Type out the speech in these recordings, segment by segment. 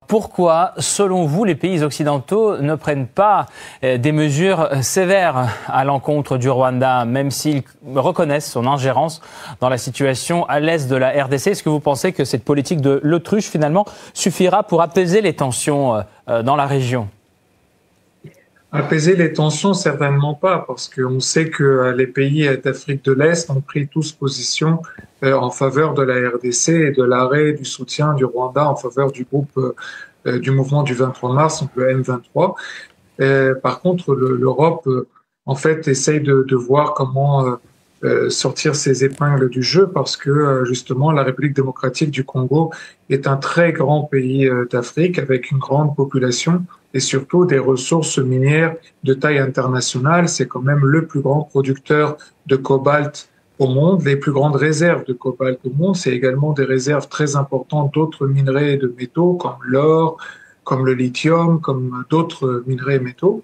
Pourquoi, selon vous, les pays occidentaux ne prennent pas des mesures sévères à l'encontre du Rwanda, même s'ils reconnaissent son ingérence dans la situation à l'est de la RDC? Est-ce que vous pensez que cette politique de l'autruche, finalement, suffira pour apaiser les tensions dans la région? Apaiser les tensions, certainement pas, parce qu'on sait que les pays d'Afrique de l'Est ont pris tous position en faveur de la RDC et de l'arrêt du soutien du Rwanda en faveur du groupe du mouvement du 23 mars, donc le M23. Par contre, l'Europe, en fait, essaye de voir comment sortir ses épingles du jeu, parce que justement, la République démocratique du Congo est un très grand pays d'Afrique avec une grande population et surtout des ressources minières de taille internationale. C'est quand même le plus grand producteur de cobalt au monde, les plus grandes réserves de cobalt au monde. C'est également des réserves très importantes d'autres minerais et de métaux comme l'or, comme le lithium, comme d'autres minerais et métaux.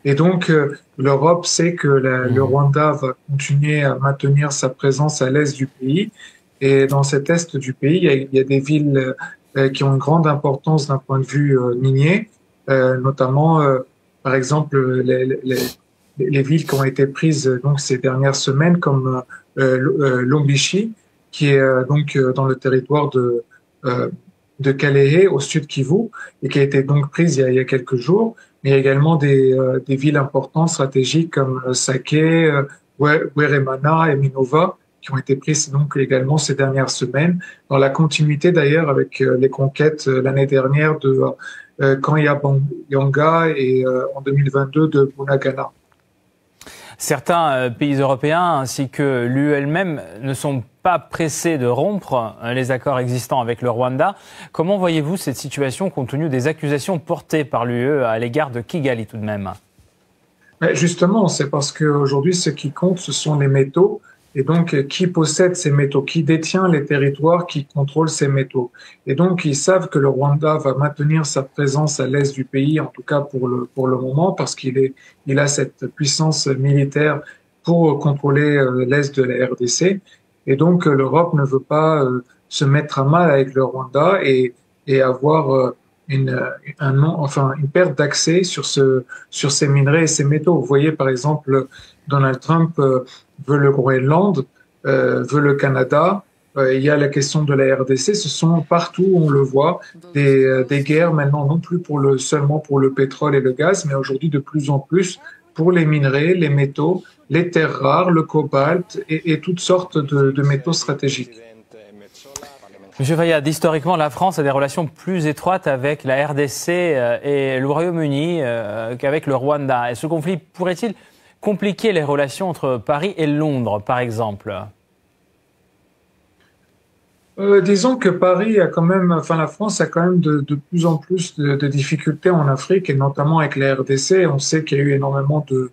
Et donc, l'Europe sait que le Rwanda va continuer à maintenir sa présence à l'est du pays. Et dans cet est du pays, il y a des villes qui ont une grande importance d'un point de vue minier, notamment, par exemple, les villes qui ont été prises donc ces dernières semaines, comme Lombichi, qui est donc dans le territoire de Kalehe, au sud Kivu, et qui a été donc prise il y a quelques jours. Mais il y a également des villes importantes, stratégiques, comme Sake, Weremana et Minova, qui ont été prises donc également ces dernières semaines, dans la continuité d'ailleurs avec les conquêtes l'année dernière de Kanyabanga et en 2022 de Bunagana. Certains pays européens ainsi que l'UE elle-même ne sont pas pressés de rompre les accords existants avec le Rwanda. Comment voyez-vous cette situation compte tenu des accusations portées par l'UE à l'égard de Kigali tout de même? Justement, c'est parce qu'aujourd'hui, ce qui compte, ce sont les métaux. Et donc, qui possède ces métaux, qui détient les territoires qui contrôlent ces métaux. Et donc, ils savent que le Rwanda va maintenir sa présence à l'est du pays, en tout cas pour le moment, parce il a cette puissance militaire pour contrôler l'est de la RDC. Et donc, l'Europe ne veut pas se mettre à mal avec le Rwanda et avoir une perte d'accès sur ces minerais et ces métaux. Vous voyez, par exemple, Donald Trump veut le Groenland, veut le Canada. Il y a la question de la RDC. Ce sont partout, on le voit, des guerres maintenant, non plus seulement pour le pétrole et le gaz, mais aujourd'hui de plus en plus pour les minerais, les métaux, les terres rares, le cobalt et toutes sortes de métaux stratégiques. Monsieur Fayad, historiquement, la France a des relations plus étroites avec la RDC et le Royaume-Uni qu'avec le Rwanda. Et ce conflit pourrait-il compliquer les relations entre Paris et Londres, par exemple? Disons que la France a quand même de plus en plus de difficultés en Afrique, et notamment avec la RDC. On sait qu'il y a eu énormément de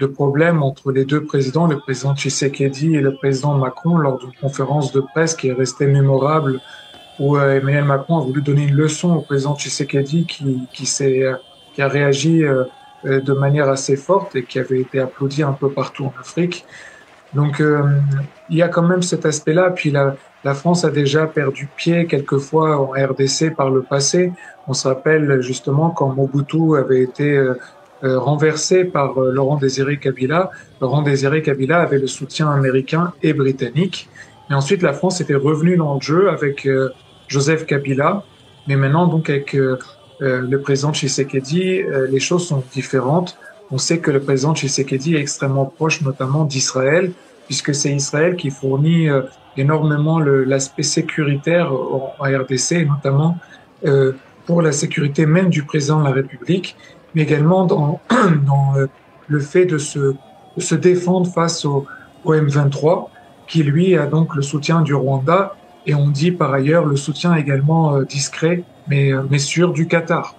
problèmes entre les deux présidents, le président Tshisekedi et le président Macron, lors d'une conférence de presse qui est restée mémorable, où Emmanuel Macron a voulu donner une leçon au président Tshisekedi qui a réagi de manière assez forte et qui avait été applaudi un peu partout en Afrique. Donc, il y a quand même cet aspect-là. Puis la France a déjà perdu pied quelquefois en RDC par le passé. On se rappelle justement quand Mobutu avait été renversé par Laurent Désiré Kabila. Laurent Désiré Kabila avait le soutien américain et britannique. Et ensuite, la France était revenue dans le jeu avec Joseph Kabila. Mais maintenant, donc, avec le président Tshisekedi, les choses sont différentes. On sait que le président Tshisekedi est extrêmement proche, notamment d'Israël, puisque c'est Israël qui fournit énormément l'aspect sécuritaire en RDC, et notamment pour la sécurité même du président de la République, mais également dans le fait de se défendre face au M23, qui lui a donc le soutien du Rwanda, et on dit par ailleurs le soutien également discret, mais sûr, du Qatar.